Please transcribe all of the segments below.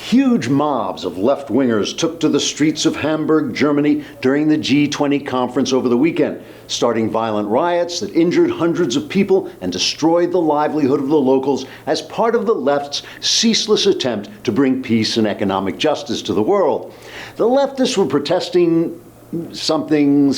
Huge mobs of left-wingers took to the streets of Hamburg, Germany during the G20 conference over the weekend, starting violent riots that injured hundreds of people and destroyed the livelihood of the locals as part of the left's ceaseless attempt to bring peace and economic justice to the world. The leftists were protesting something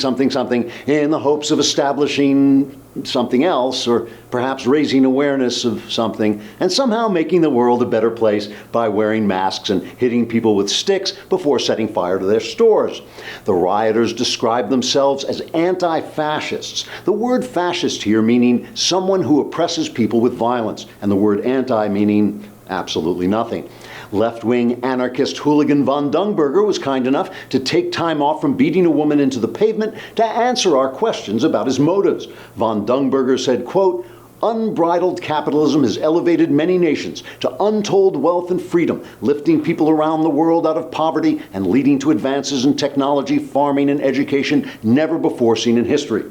in the hopes of establishing something else, or perhaps raising awareness of something, and somehow making the world a better place by wearing masks and hitting people with sticks before setting fire to their stores. The rioters described themselves as anti-fascists, the word fascist here meaning someone who oppresses people with violence, and the word anti meaning absolutely nothing. Left-wing anarchist hooligan von Dungberger was kind enough to take time off from beating a woman into the pavement to answer our questions about his motives. Von Dungberger said, quote, "Unbridled capitalism has elevated many nations to untold wealth and freedom, lifting people around the world out of poverty and leading to advances in technology, farming, and education never before seen in history.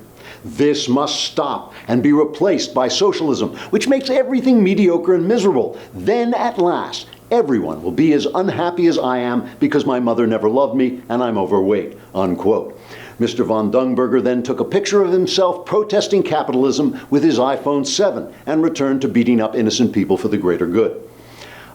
This must stop and be replaced by socialism, which makes everything mediocre and miserable. Then, at last, everyone will be as unhappy as I am because my mother never loved me and I'm overweight," unquote. Mr. von Dungberger then took a picture of himself protesting capitalism with his iPhone 7 and returned to beating up innocent people for the greater good.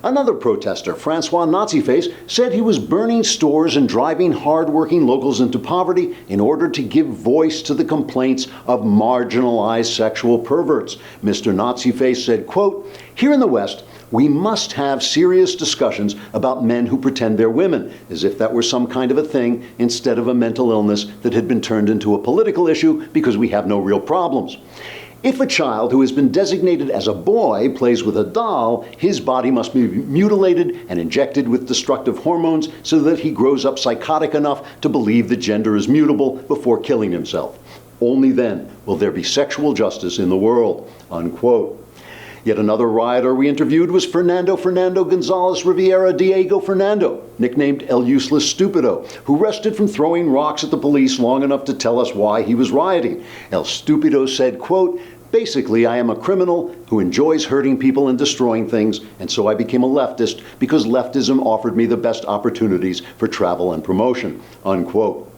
Another protester, Francois Naziface, said he was burning stores and driving hard-working locals into poverty in order to give voice to the complaints of marginalized sexual perverts. Mr. Naziface said, quote, "Here in the West, we must have serious discussions about men who pretend they're women, as if that were some kind of a thing instead of a mental illness that had been turned into a political issue because we have no real problems. If a child who has been designated as a boy plays with a doll, his body must be mutilated and injected with destructive hormones so that he grows up psychotic enough to believe that gender is mutable before killing himself. Only then will there be sexual justice in the world," unquote. Yet another rioter we interviewed was Fernando Gonzalez Riviera Diego Fernando, nicknamed El Useless Stupido, who rested from throwing rocks at the police long enough to tell us why he was rioting. El Stupido said, quote, "Basically, I am a criminal who enjoys hurting people and destroying things, and so I became a leftist because leftism offered me the best opportunities for travel and promotion," unquote.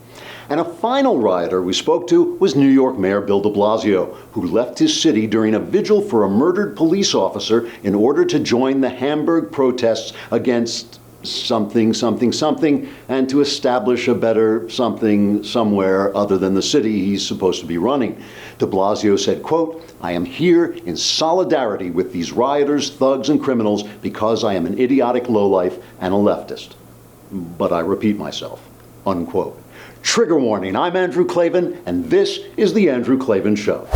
And a final rioter we spoke to was New York Mayor Bill de Blasio, who left his city during a vigil for a murdered police officer in order to join the Hamburg protests against something, and to establish a better something somewhere other than the city he's supposed to be running. De Blasio said, quote, "I am here in solidarity with these rioters, thugs, and criminals because I am an idiotic lowlife and a leftist. But I repeat myself," unquote. Trigger warning, I'm Andrew Klavan, and this is The Andrew Klavan Show.